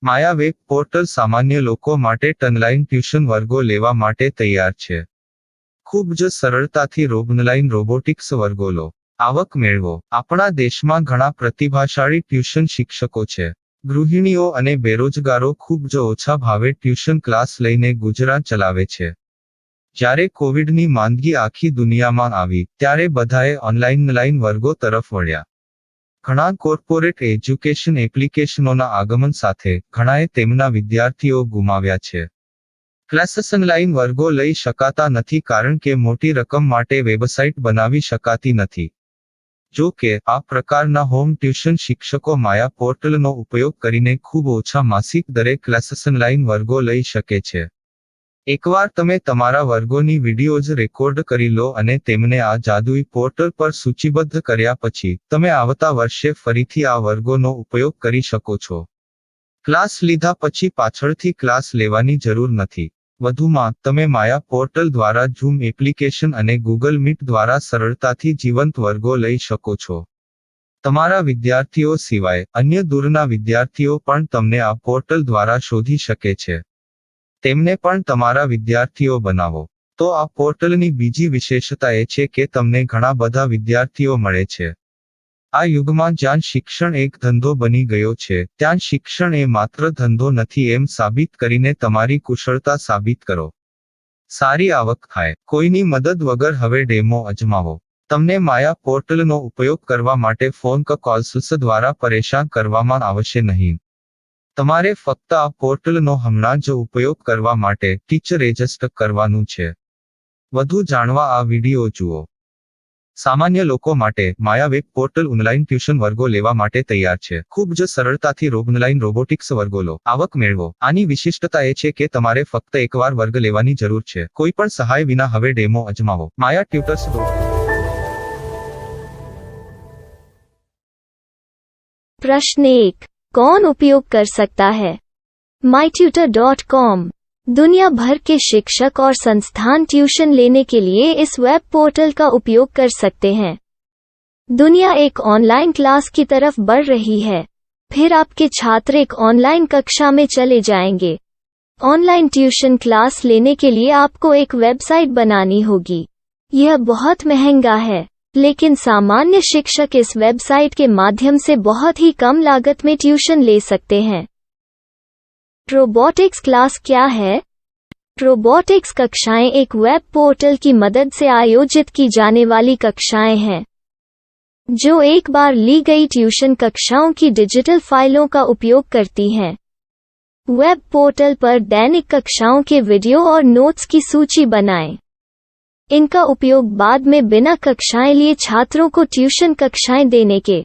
માયા web portal સામાન્ય લોકો માટે ઓનલાઈન ટ્યુશન વર્ગો લેવા માટે તૈયાર છે. ખૂબ જ સરળતાથી ઓનલાઈન રોબોટિક્સ વર્ગો લો, આવક મેળવો. આપણા દેશમાં ઘણા પ્રતિભાશાળી ટ્યુશન શિક્ષકો છે. ગૃહિણીઓ અને બેરોજગારો ખૂબ જ ઓછા ભાવે ટ્યુશન ક્લાસ લઈને ગુજરાન ચલાવે છે. જ્યારે કોવિડની માંદગી આખી દુનિયામાં આવી ત્યારે બધાએ ઓનલાઈન વર્ગો તરફ વળ્યા. ઘણા કોર્પોરેટ એજ્યુકેશન એપ્લિકેશનોના આગમન સાથે ઘણાએ તેમના વિદ્યાર્થીઓ ગુમાવ્યા છે. ક્લાસીસ ઓનલાઈન વર્ગો લઈ શકાતા નથી કારણ કે મોટી રકમ માટે વેબસાઇટ બનાવી શકાતી નથી. જો કે આ પ્રકારના હોમ ટ્યુશન શિક્ષકો માયા પોર્ટલનો ઉપયોગ કરીને ખૂબ ઓછા માસિક દરે ક્લાસીસ ઓનલાઈન વર્ગો લઈ શકે છે. એકવાર તમે તમારા વર્ગોની વિડીયોઝ રેકોર્ડ કરી લો અને તેમને આ જાદુઈ પોર્ટલ પર સૂચિબદ્ધ કર્યા પછી તમે આવતા વર્ષે ફરીથી આ વર્ગોનો ઉપયોગ કરી શકો છો. ક્લાસ લીધા પછી પાછળથી ક્લાસ લેવાની જરૂર નથી. વધુમાં તમે માયા પોર્ટલ દ્વારા ઝૂમ એપ્લિકેશન અને ગૂગલ મીટ દ્વારા સરળતાથી જીવંત વર્ગો લઈ શકો છો. તમારા વિદ્યાર્થીઓ સિવાય અન્ય દૂરના વિદ્યાર્થીઓ પણ તમને આ પોર્ટલ દ્વારા શોધી શકે છે. તેમને પણ તમારા વિદ્યાર્થીઓ બનાવો. તો આ પોર્ટલની બીજી વિશેષતા એ છે કે તમને ઘણા બધા વિદ્યાર્થીઓ મળે છે. આ યુગમાં જ્યાં શિક્ષણ એક ધંધો બની ગયો છે ત્યાં શિક્ષણ એ માત્ર ધંધો નથી એમ સાબિત કરીને તમારી કુશળતા સાબિત કરો. સારી આવક થાય. કોઈની મદદ વગર હવે ડેમો અજમાવો. તમને માયા પોર્ટલનો ઉપયોગ કરવા માટે ફોન કોલ્સ દ્વારા પરેશાન કરવામાં આવશે નહીં. તમારે ફક્ત આ પોર્ટલનો હમણાં જ ઉપયોગ કરવા માટે ટીચર રજિસ્ટર કરવાનું છે. વધુ જાણવા આ વિડિયો જુઓ. સામાન્ય લોકો માટે માયા વેબ પોર્ટલ ઓનલાઈન ટ્યુશન વર્ગો લેવા માટે તૈયાર છે. ખૂબ જ સરળતાથી ઓનલાઈન રોબોટિક્સ વર્ગો લો, આવક મેળવો. આની વિશિષ્ટતા એ છે કે તમારે ફક્ત એકવાર વર્ગ લેવાની જરૂર છે. કોઈ પણ સહાય વિના હવે ડેમો અજમાવો. માયા ટ્યુટર્સ. प्रश्न 1. कौन उपयोग कर सकता है? mytutor.com दुनिया भर के शिक्षक और संस्थान ट्यूशन लेने के लिए इस वेब पोर्टल का उपयोग कर सकते हैं. दुनिया एक ऑनलाइन क्लास की तरफ बढ़ रही है. फिर आपके छात्र एक ऑनलाइन कक्षा में चले जाएंगे. ऑनलाइन ट्यूशन क्लास लेने के लिए आपको एक वेबसाइट बनानी होगी. यह बहुत महंगा है, लेकिन सामान्य शिक्षक इस वेबसाइट के माध्यम से बहुत ही कम लागत में ट्यूशन ले सकते हैं. रोबोटिक्स क्लास क्या है? रोबोटिक्स कक्षाएं एक वेब पोर्टल की मदद से आयोजित की जाने वाली कक्षाएं हैं, जो एक बार ली गई ट्यूशन कक्षाओं की डिजिटल फाइलों का उपयोग करती हैं. वेब पोर्टल पर दैनिक कक्षाओं के वीडियो और नोट्स की सूची बनाएं. इनका उपयोग बाद में बिना कक्षाएं लिए छात्रों को ट्यूशन कक्षाएं देने के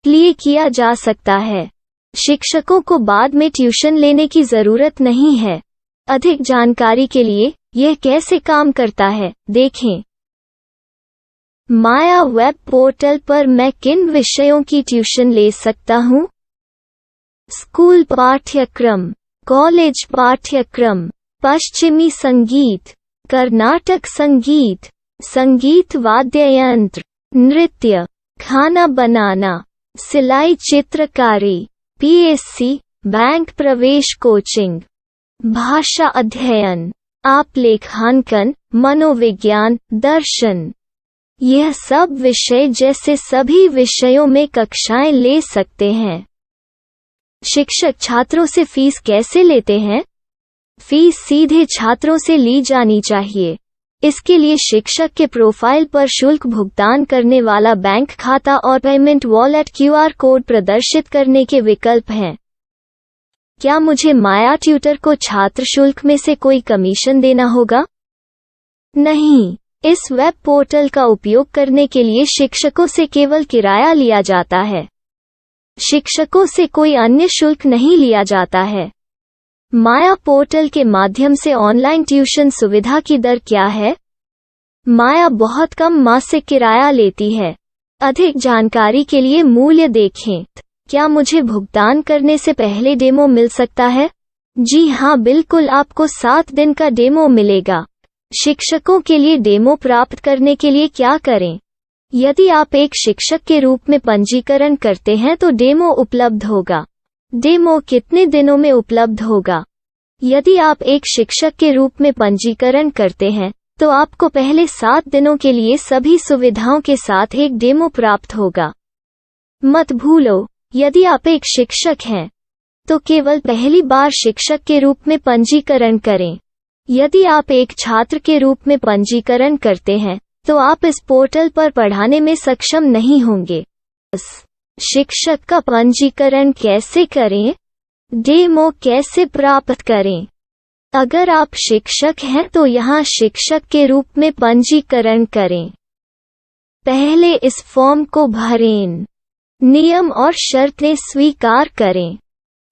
लिए किया जा सकता है. शिक्षकों को बाद में ट्यूशन लेने की जरूरत नहीं है. अधिक जानकारी के लिए यह कैसे काम करता है देखें. माया वेब पोर्टल पर मैं किन विषयों की ट्यूशन ले सकता हूँ? स्कूल पाठ्यक्रम, कॉलेज पाठ्यक्रम, पश्चिमी संगीत, कर्नाटक संगीत, संगीत वाद्य यंत्र, नृत्य, खाना बनाना, सिलाई चित्रकारी, पीएससी, बैंक प्रवेश कोचिंग, भाषा अध्ययन, आलेखांकन, मनोविज्ञान, दर्शन. यह सब विषय जैसे सभी विषयों में कक्षाएं ले सकते हैं. शिक्षक छात्रों से फीस कैसे लेते हैं? फीस सीधे छात्रों से ली जानी चाहिए. इसके लिए शिक्षक के प्रोफाइल पर शुल्क भुगतान करने वाला बैंक खाता और पेमेंट वॉलेट क्यूआर कोड प्रदर्शित करने के विकल्प हैं. क्या मुझे माया ट्यूटर को छात्र शुल्क में से कोई कमीशन देना होगा? नहीं. इस वेब पोर्टल का उपयोग करने के लिए शिक्षकों से केवल किराया लिया जाता है. शिक्षकों से कोई अन्य शुल्क नहीं लिया जाता है. माया पोर्टल के माध्यम से ऑनलाइन ट्यूशन सुविधा की दर क्या है? माया बहुत कम मासिक किराया लेती है. अधिक जानकारी के लिए मूल्य देखें. क्या मुझे भुगतान करने से पहले डेमो मिल सकता है? जी हाँ, बिल्कुल. आपको 7 दिन का डेमो मिलेगा. शिक्षकों के लिए डेमो प्राप्त करने के लिए क्या करें? यदि आप एक शिक्षक के रूप में पंजीकरण करते हैं तो डेमो उपलब्ध होगा. डेमो कितने दिनों में उपलब्ध होगा? यदि आप एक शिक्षक के रूप में पंजीकरण करते हैं, तो आपको पहले 7 दिनों के लिए सभी सुविधाओं के साथ एक डेमो प्राप्त होगा। मत भूलो, यदि आप एक शिक्षक हैं, तो केवल पहली बार शिक्षक के रूप में पंजीकरण करें। यदि आप एक छात्र के रूप में पंजीकरण करते हैं, तो आप इस पोर्टल पर पढ़ाने में सक्षम नहीं होंगे। शिक्षक का पंजीकरण कैसे करें? डेमो कैसे प्राप्त करें? अगर आप शिक्षक हैं तो यहाँ शिक्षक के रूप में पंजीकरण करें। पहले इस फॉर्म को भरें। नियम और शर्तें स्वीकार करें।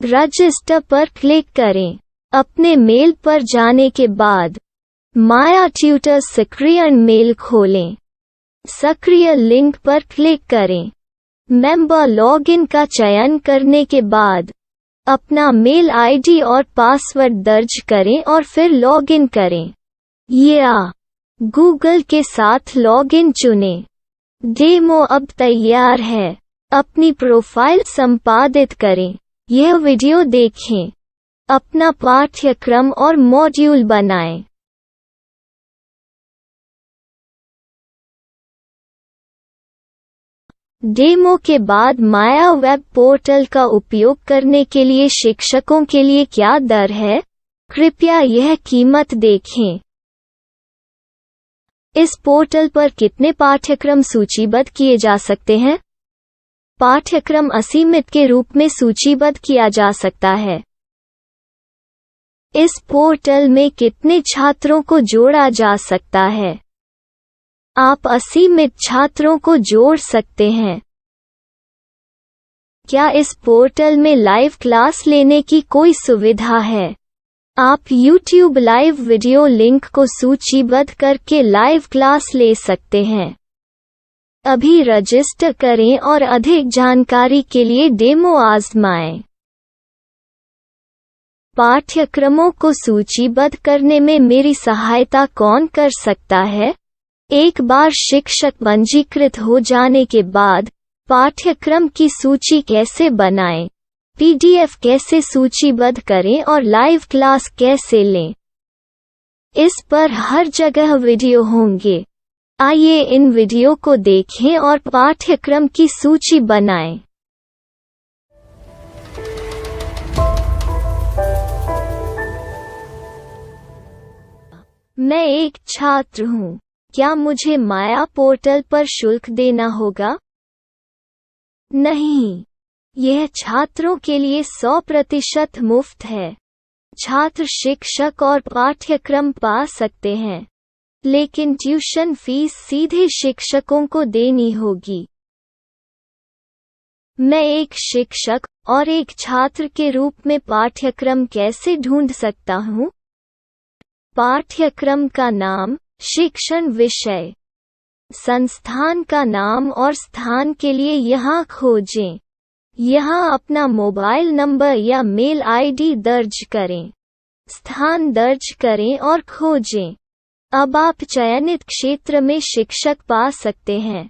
रजिस्टर पर क्लिक करें। अपने मेल पर जाने के बाद माया ट्यूटर सक्रिय मेल खोलें। सक्रिय लिंक पर क्लिक करें। मेंबर लॉगिन का चयन करने के बाद अपना मेल आईडी और पासवर्ड दर्ज करें और फिर लॉगिन करें या गूगल के साथ लॉगिन चुनें। डेमो अब तैयार है। अपनी प्रोफाइल संपादित करें। यह वीडियो देखें। अपना पाठ्यक्रम और मॉड्यूल बनाएं। डेमो के बाद माया वेब पोर्टल का उपयोग करने के लिए शिक्षकों के लिए क्या दर है? कृपया यह कीमत देखें। इस पोर्टल पर कितने पाठ्यक्रम सूचीबद्ध किए जा सकते हैं? पाठ्यक्रम असीमित के रूप में सूचीबद्ध किया जा सकता है। इस पोर्टल में कितने छात्रों को जोड़ा जा सकता है? आप असीमित छात्रों को जोड़ सकते हैं। क्या इस पोर्टल में लाइव क्लास लेने की कोई सुविधा है? आप YouTube लाइव वीडियो लिंक को सूचीबद्ध करके लाइव क्लास ले सकते हैं। अभी रजिस्टर करें और अधिक जानकारी के लिए डेमो आजमाएं। पाठ्यक्रमों को सूचीबद्ध करने में मेरी सहायता कौन कर सकता है? एक बार शिक्षक पंजीकृत हो जाने के बाद पाठ्यक्रम की सूची कैसे बनाएं, PDF कैसे सूचीबद्ध करें और लाइव क्लास कैसे लें, इस पर हर जगह वीडियो होंगे। आइए इन वीडियो को देखें और पाठ्यक्रम की सूची बनाएं। मैं एक छात्र हूँ। क्या मुझे माया पोर्टल पर शुल्क देना होगा? नहीं, यह छात्रों के लिए 100% मुफ्त है। छात्र शिक्षक और पाठ्यक्रम पा सकते हैं, लेकिन ट्यूशन फीस सीधे शिक्षकों को देनी होगी। मैं एक शिक्षक और एक छात्र के रूप में पाठ्यक्रम कैसे ढूंढ सकता हूँ? पाठ्यक्रम का नाम, शिक्षण विषय, संस्थान का नाम और स्थान के लिए यहाँ खोजें। यहाँ अपना मोबाइल नंबर या मेल आईडी दर्ज करें। स्थान दर्ज करें और खोजें। अब आप चयनित क्षेत्र में शिक्षक पा सकते हैं।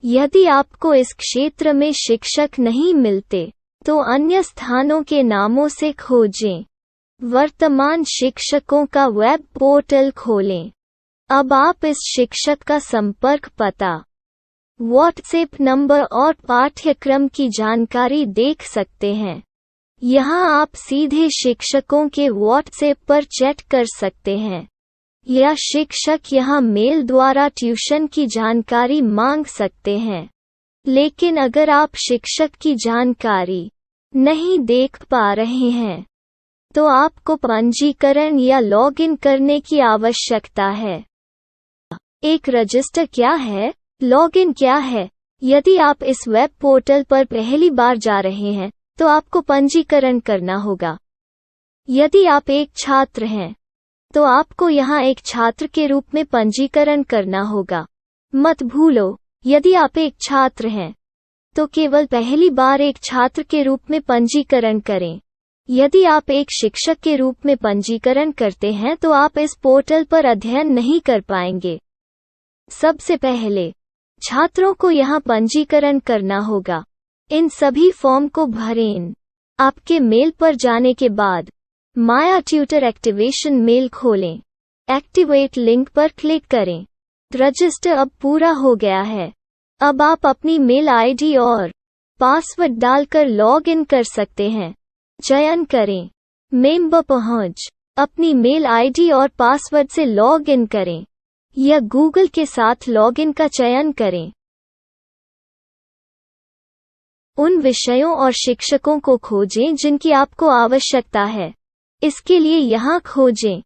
यदि आपको इस क्षेत्र में शिक्षक नहीं मिलते, तो अन्य स्थानों के नामों से खोजें। वर्तमान शिक्षकों का वेब पोर्टल खोलें। अब आप इस शिक्षक का संपर्क पता, व्हाट्सएप नंबर और पाठ्यक्रम की जानकारी देख सकते हैं। यहाँ आप सीधे शिक्षकों के व्हाट्सएप पर चैट कर सकते हैं, या शिक्षक यहाँ मेल द्वारा ट्यूशन की जानकारी मांग सकते हैं। लेकिन अगर आप शिक्षक की जानकारी नहीं देख पा रहे हैं, तो आपको पंजीकरण या लॉगिन करने की आवश्यकता है। एक रजिस्टर क्या है? लॉगिन क्या है? यदि आप इस वेब पोर्टल पर पहली बार जा रहे हैं, तो आपको पंजीकरण करना होगा। यदि आप एक छात्र हैं, तो आपको यहाँ एक छात्र के रूप में पंजीकरण करना होगा। मत भूलो, यदि आप एक छात्र हैं, तो केवल पहली बार एक छात्र के रूप में पंजीकरण करें। यदि आप एक शिक्षक के रूप में पंजीकरण करते हैं तो आप इस पोर्टल पर अध्ययन नहीं कर पाएंगे। सबसे पहले छात्रों को यहाँ पंजीकरण करना होगा। इन सभी फॉर्म को भरें। आपके मेल पर जाने के बाद माया ट्यूटर एक्टिवेशन मेल खोलें। एक्टिवेट लिंक पर क्लिक करें। रजिस्टर अब पूरा हो गया है। अब आप अपनी मेल आईडी और पासवर्ड डालकर लॉग इन कर सकते हैं। चयन करें मेंबर पहुंच। अपनी मेल आईडी और पासवर्ड से लॉग इन करें या गूगल के साथ लॉग इन का चयन करें। उन विषयों और शिक्षकों को खोजें जिनकी आपको आवश्यकता है। इसके लिए यहाँ खोजें।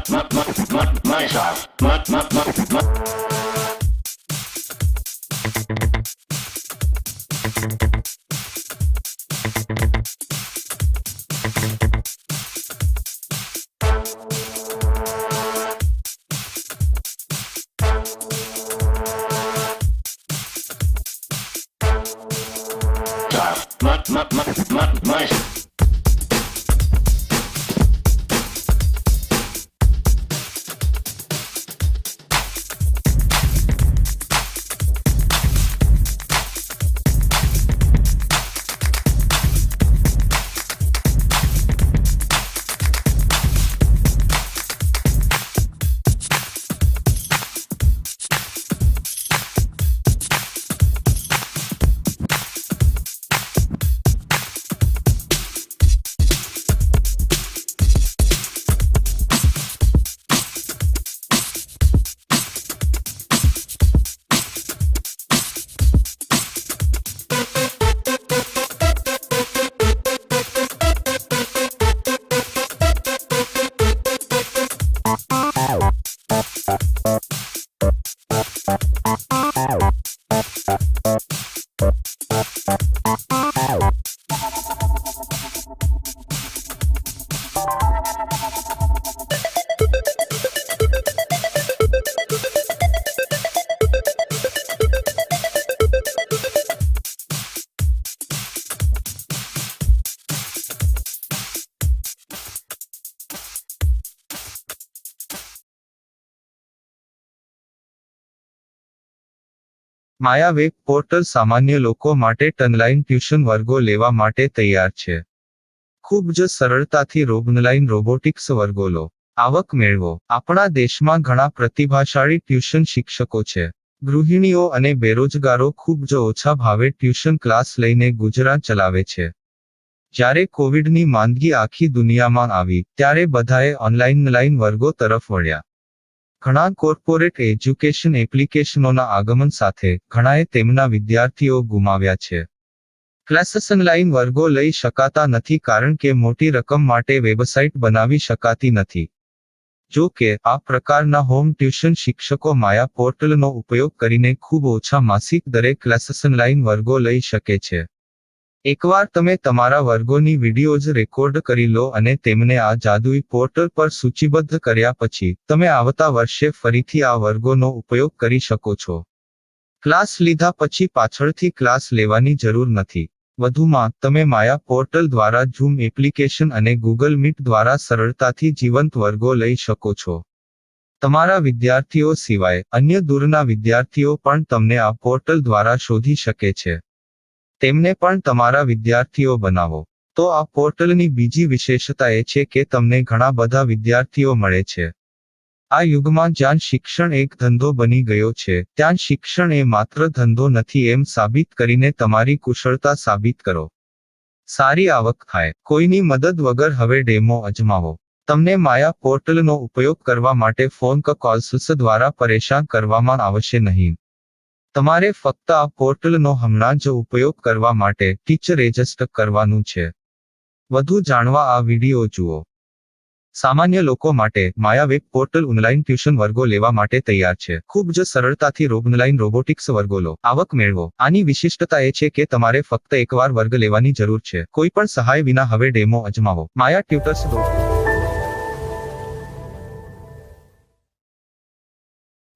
My style. My Maya web portal સામાન્ય લોકો માટે ઓનલાઈન ટ્યુશન વર્ગો લેવા માટે તૈયાર છે. ખૂબ જ સરળતાથી ઓનલાઈન રોબોટિક્સ વર્ગો લો. આવક મેળવો. આપણા દેશમાં ઘણા પ્રતિભાશાળી ટ્યુશન શિક્ષકો છે. ગૃહિણીઓ અને બેરોજગારો ખૂબ જ ઓછા ભાવે ટ્યુશન ક્લાસ લઈને ગુજરાન ચલાવે છે. જ્યારે કોવિડની માંદગી આખી દુનિયામાં આવી ત્યારે બધાએ ઓનલાઈન વર્ગો તરફ વળ્યા. ઘણા કોર્પોરેટ એજ્યુકેશન એપ્લિકેશનોના આગમન સાથે ઘણાએ તેમના વિદ્યાર્થીઓ ગુમાવ્યા છે. ક્લાસીસ ઓનલાઈન વર્ગો લઈ શકાતા નથી કારણ કે મોટી રકમ માટે વેબસાઇટ બનાવી શકાતી નથી. જો કે આ પ્રકારના હોમ ટ્યુશન શિક્ષકો માયા પોર્ટલનો ઉપયોગ કરીને ખૂબ ઓછા માસિક દરે ક્લાસીસ ઓનલાઈન વર્ગો લઈ શકે છે. એકવાર તમે તમારા વર્ગોની વિડીયોઝ રેકોર્ડ કરી લો અને તેમને આ જાદુઈ પોર્ટલ પર સૂચિબદ્ધ કર્યા પછી તમે આવતા વર્ષે ફરીથી આ વર્ગોનો ઉપયોગ કરી શકો છો. ક્લાસ લીધા પછી પાછળથી ક્લાસ લેવાની જરૂર નથી. વધુમાં તમે માયા પોર્ટલ દ્વારા ઝૂમ એપ્લિકેશન અને ગૂગલ મીટ દ્વારા સરળતાથી જીવંત વર્ગો લઈ શકો છો. તમારા વિદ્યાર્થીઓ સિવાય અન્ય દૂરના વિદ્યાર્થીઓ પણ તમને આ પોર્ટલ દ્વારા શોધી શકે છે. તેમને પણ તમારા વિદ્યાર્થીઓ બનાવો. તો આ પોર્ટલની બીજી વિશેષતા એ છે કે તમને ઘણા બધા વિદ્યાર્થીઓ મળે છે. આ યુગમાં જ્યાં શિક્ષણ એક ધંધો બની ગયો છે ત્યાં શિક્ષણ એ માત્ર ધંધો નથી એમ સાબિત કરીને તમારી કુશળતા સાબિત કરો. સારી આવક થાય. કોઈની મદદ વગર હવે ડેમો અજમાવો. તમને માયા પોર્ટલનો ઉપયોગ કરવા માટે ફોન કોલ્સ દ્વારા પરેશાન કરવામાં આવશે નહીં. તમારે ફક્ત આ પોર્ટલનો હમણાં જ ઉપયોગ કરવા માટે ટીચર રજિસ્ટર કરવાનું છે. વધુ જાણવા આ વિડિયો જુઓ. સામાન્ય લોકો માટે માયા વેબ પોર્ટલ ઓનલાઈન ટ્યુશન વર્ગો લેવા માટે તૈયાર છે. ખૂબ જ સરળતાથી ઓનલાઈન રોબોટિક્સ વર્ગો લો. આવક મેળવો. આની વિશિષ્ટતા એ છે કે તમારે ફક્ત એકવાર વર્ગ લેવાની જરૂર છે. કોઈ પણ સહાય વિના હવે ડેમો અજમાવો. માયા ટ્યુટર્સ.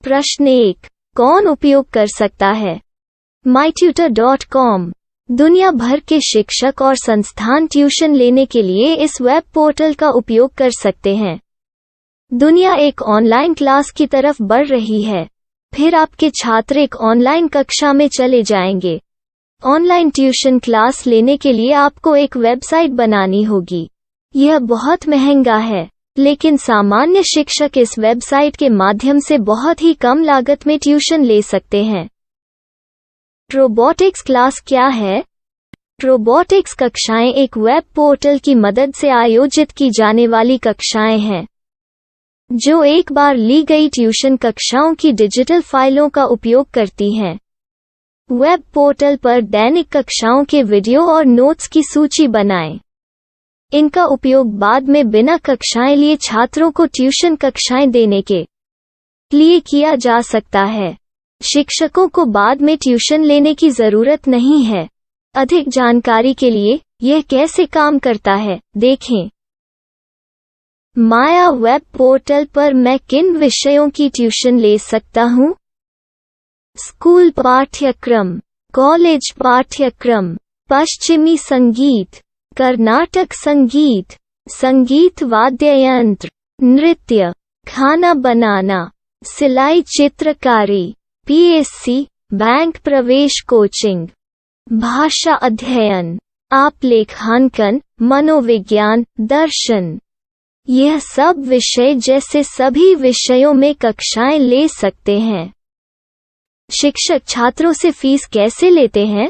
प्रश्न 1. कौन उपयोग कर सकता है? mytutor.com दुनिया भर के शिक्षक और संस्थान ट्यूशन लेने के लिए इस वेब पोर्टल का उपयोग कर सकते हैं. दुनिया एक ऑनलाइन क्लास की तरफ बढ़ रही है. फिर आपके छात्र एक ऑनलाइन कक्षा में चले जाएंगे. ऑनलाइन ट्यूशन क्लास लेने के लिए आपको एक वेबसाइट बनानी होगी. यह बहुत महंगा है, लेकिन सामान्य शिक्षक इस वेबसाइट के माध्यम से बहुत ही कम लागत में ट्यूशन ले सकते हैं. रोबोटिक्स क्लास क्या है? रोबोटिक्स कक्षाएं एक वेब पोर्टल की मदद से आयोजित की जाने वाली कक्षाएं हैं, जो एक बार ली गई ट्यूशन कक्षाओं की डिजिटल फाइलों का उपयोग करती हैं. वेब पोर्टल पर दैनिक कक्षाओं के वीडियो और नोट्स की सूची बनाएं. इनका उपयोग बाद में बिना कक्षाएं लिए छात्रों को ट्यूशन कक्षाएं देने के लिए किया जा सकता है। शिक्षकों को बाद में ट्यूशन लेने की जरूरत नहीं है। अधिक जानकारी के लिए यह कैसे काम करता है, देखें। माया वेब पोर्टल पर मैं किन विषयों की ट्यूशन ले सकता हूँ? स्कूल पाठ्यक्रम, कॉलेज पाठ्यक्रम, पश्चिमी संगीत, कर्नाटक संगीत, संगीत वाद्य यंत्र, नृत्य, खाना बनाना, सिलाई चित्रकारी, पीएससी, बैंक प्रवेश कोचिंग, भाषा अध्ययन, आप लेखांकन, मनोविज्ञान, दर्शन। यह सब विषय जैसे सभी विषयों में कक्षाएं ले सकते हैं। शिक्षक छात्रों से फीस कैसे लेते हैं?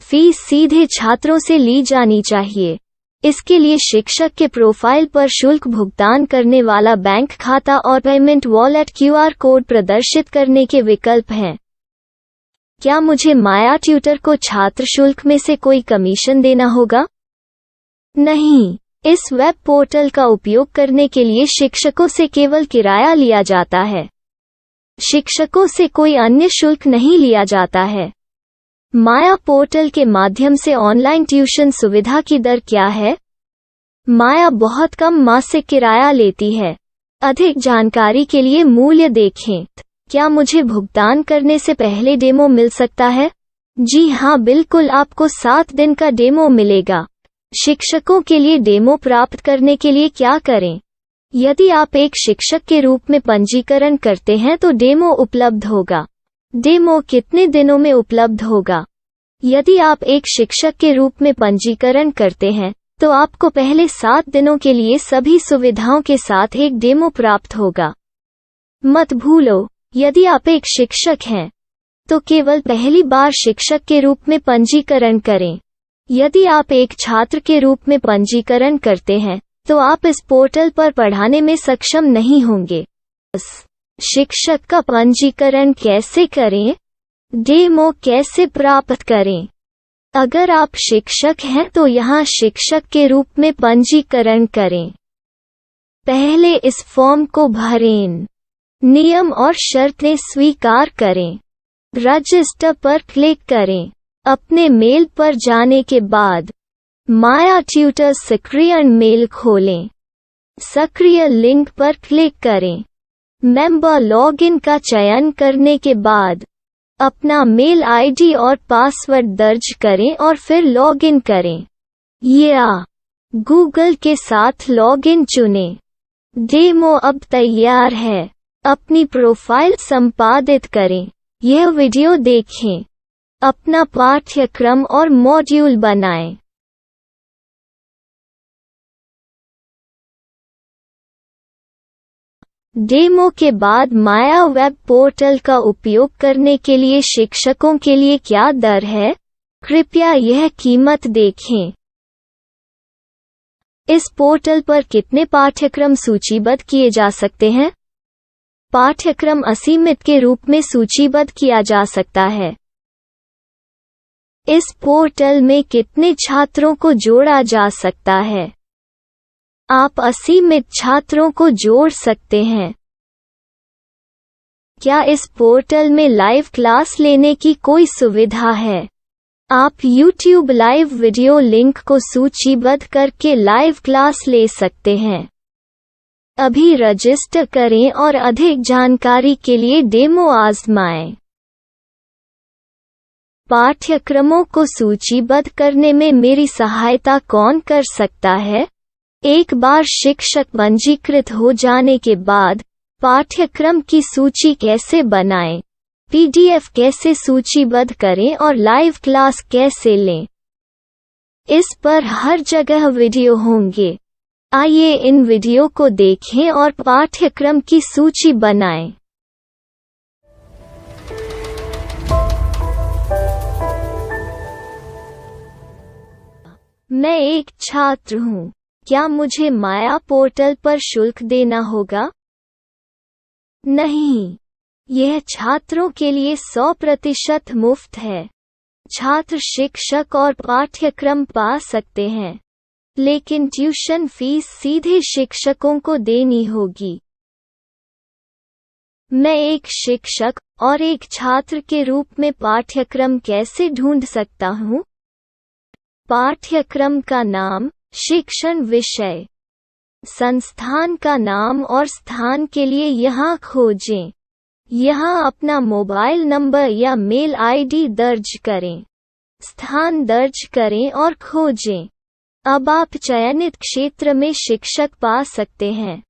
फीस सीधे छात्रों से ली जानी चाहिए। इसके लिए शिक्षक के प्रोफाइल पर शुल्क भुगतान करने वाला बैंक खाता और पेमेंट वॉलेट क्यूआर कोड प्रदर्शित करने के विकल्प हैं। क्या मुझे माया ट्यूटर को छात्र शुल्क में से कोई कमीशन देना होगा? नहीं, इस वेब पोर्टल का उपयोग करने के लिए शिक्षकों से केवल किराया लिया जाता है। शिक्षकों से कोई अन्य शुल्क नहीं लिया जाता है। माया पोर्टल के माध्यम से ऑनलाइन ट्यूशन सुविधा की दर क्या है? माया बहुत कम मासिक किराया लेती है। अधिक जानकारी के लिए मूल्य देखें। क्या मुझे भुगतान करने से पहले डेमो मिल सकता है? जी हाँ, बिल्कुल, आपको 7 दिन का डेमो मिलेगा। शिक्षकों के लिए डेमो प्राप्त करने के लिए क्या करें? यदि आप एक शिक्षक के रूप में पंजीकरण करते हैं तो डेमो उपलब्ध होगा। डेमो कितने दिनों में उपलब्ध होगा? यदि आप एक शिक्षक के रूप में पंजीकरण करते हैं तो आपको पहले 7 दिनों के लिए सभी सुविधाओं के साथ एक डेमो प्राप्त होगा। मत भूलो, यदि आप एक शिक्षक हैं तो केवल पहली बार शिक्षक के रूप में पंजीकरण करें। यदि आप एक छात्र के रूप में पंजीकरण करते हैं तो आप इस पोर्टल पर पढ़ाने में सक्षम नहीं होंगे। शिक्षक का पंजीकरण कैसे करें? डेमो कैसे प्राप्त करें? अगर आप शिक्षक हैं तो यहाँ शिक्षक के रूप में पंजीकरण करें। पहले इस फॉर्म को भरें। नियम और शर्तें स्वीकार करें। रजिस्टर पर क्लिक करें। अपने मेल पर जाने के बाद माया ट्यूटर सक्रियण मेल खोलें। सक्रिय लिंक पर क्लिक करें। मेंबर लॉगिन का चयन करने के बाद अपना मेल आईडी और पासवर्ड दर्ज करें और फिर लॉगिन करें या गूगल के साथ लॉगिन चुनें। डेमो अब तैयार है। अपनी प्रोफाइल संपादित करें। यह वीडियो देखें। अपना पाठ्यक्रम और मॉड्यूल बनाएं। डेमो के बाद माया वेब पोर्टल का उपयोग करने के लिए शिक्षकों के लिए क्या दर है? कृपया यह कीमत देखें। इस पोर्टल पर कितने पाठ्यक्रम सूचीबद्ध किए जा सकते हैं? पाठ्यक्रम असीमित के रूप में सूचीबद्ध किया जा सकता है। इस पोर्टल में कितने छात्रों को जोड़ा जा सकता है? आप असीमित छात्रों को जोड़ सकते हैं। क्या इस पोर्टल में लाइव क्लास लेने की कोई सुविधा है? आप YouTube लाइव वीडियो लिंक को सूचीबद्ध करके लाइव क्लास ले सकते हैं। अभी रजिस्टर करें और अधिक जानकारी के लिए डेमो आजमाएं। पाठ्यक्रमों को सूचीबद्ध करने में मेरी सहायता कौन कर सकता है? एक बार शिक्षक पंजीकृत हो जाने के बाद पाठ्यक्रम की सूची कैसे बनाएं, PDF कैसे सूचीबद्ध करें और लाइव क्लास कैसे लें, इस पर हर जगह वीडियो होंगे। आइए इन वीडियो को देखें और पाठ्यक्रम की सूची बनाएं। मैं एक छात्र हूँ। क्या मुझे माया पोर्टल पर शुल्क देना होगा? नहीं, यह छात्रों के लिए 100% मुफ्त है। छात्र शिक्षक और पाठ्यक्रम पा सकते हैं। लेकिन ट्यूशन फीस सीधे शिक्षकों को देनी होगी। मैं एक शिक्षक और एक छात्र के रूप में पाठ्यक्रम कैसे ढूंढ सकता हूँ? पाठ्यक्रम का नाम, शिक्षण विषय, संस्थान का नाम और स्थान के लिए यहाँ खोजें। यहाँ अपना मोबाइल नंबर या मेल आईडी दर्ज करें। स्थान दर्ज करें और खोजें। अब आप चयनित क्षेत्र में शिक्षक पा सकते हैं।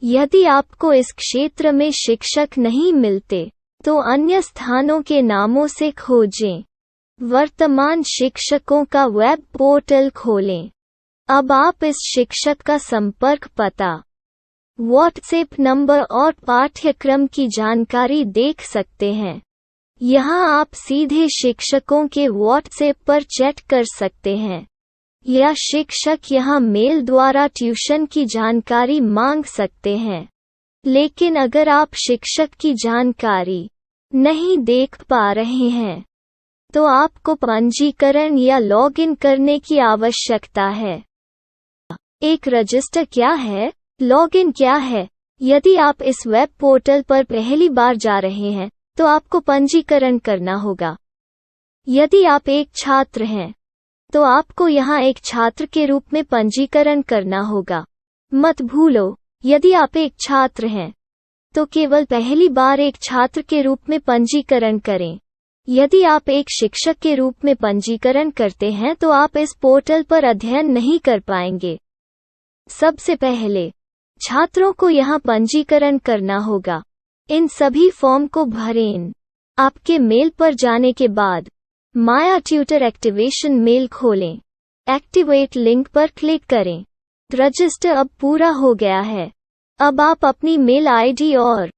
यदि आपको इस क्षेत्र में शिक्षक नहीं मिलते, तो अन्य स्थानों के नामों से खोजें। वर्तमान शिक्षकों का वेब पोर्टल खोलें। अब आप इस शिक्षक का संपर्क पता, व्हाट्सएप नंबर और पाठ्यक्रम की जानकारी देख सकते हैं। यहाँ आप सीधे शिक्षकों के व्हाट्सएप पर चैट कर सकते हैं, या शिक्षक यहाँ मेल द्वारा ट्यूशन की जानकारी मांग सकते हैं। लेकिन अगर आप शिक्षक की जानकारी नहीं देख पा रहे हैं, तो आपको पंजीकरण या लॉगिन करने की आवश्यकता है। एक रजिस्टर क्या है? लॉगिन क्या है? यदि आप इस वेब पोर्टल पर पहली बार जा रहे हैं, तो आपको पंजीकरण करना होगा। यदि आप एक छात्र हैं, तो आपको यहाँ एक छात्र के रूप में पंजीकरण करना होगा। मत भूलो, यदि आप एक छात्र हैं, तो केवल पहली बार एक छात्र के रूप में पंजीकरण करें। यदि आप एक शिक्षक के रूप में पंजीकरण करते हैं, तो आप इस पोर्टल पर अध्ययन नहीं कर पाएंगे। सबसे पहले छात्रों को यहाँ पंजीकरण करना होगा। इन सभी फॉर्म को भरें। आपके मेल पर जाने के बाद माया ट्यूटर एक्टिवेशन मेल खोलें। एक्टिवेट लिंक पर क्लिक करें। रजिस्टर अब पूरा हो गया है। अब आप अपनी मेल आईडी और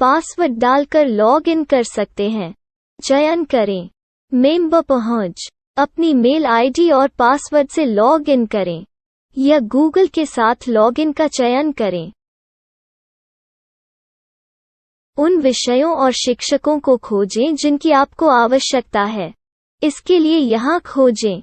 पासवर्ड डालकर लॉग इन कर सकते हैं। चयन करें मेंबर पहुंच। अपनी मेल आईडी और पासवर्ड से लॉग इन करें, या गूगल के साथ लॉगिन का चयन करें। उन विषयों और शिक्षकों को खोजें जिनकी आपको आवश्यकता है। इसके लिए यहाँ खोजें।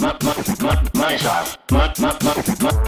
Money shot. Money.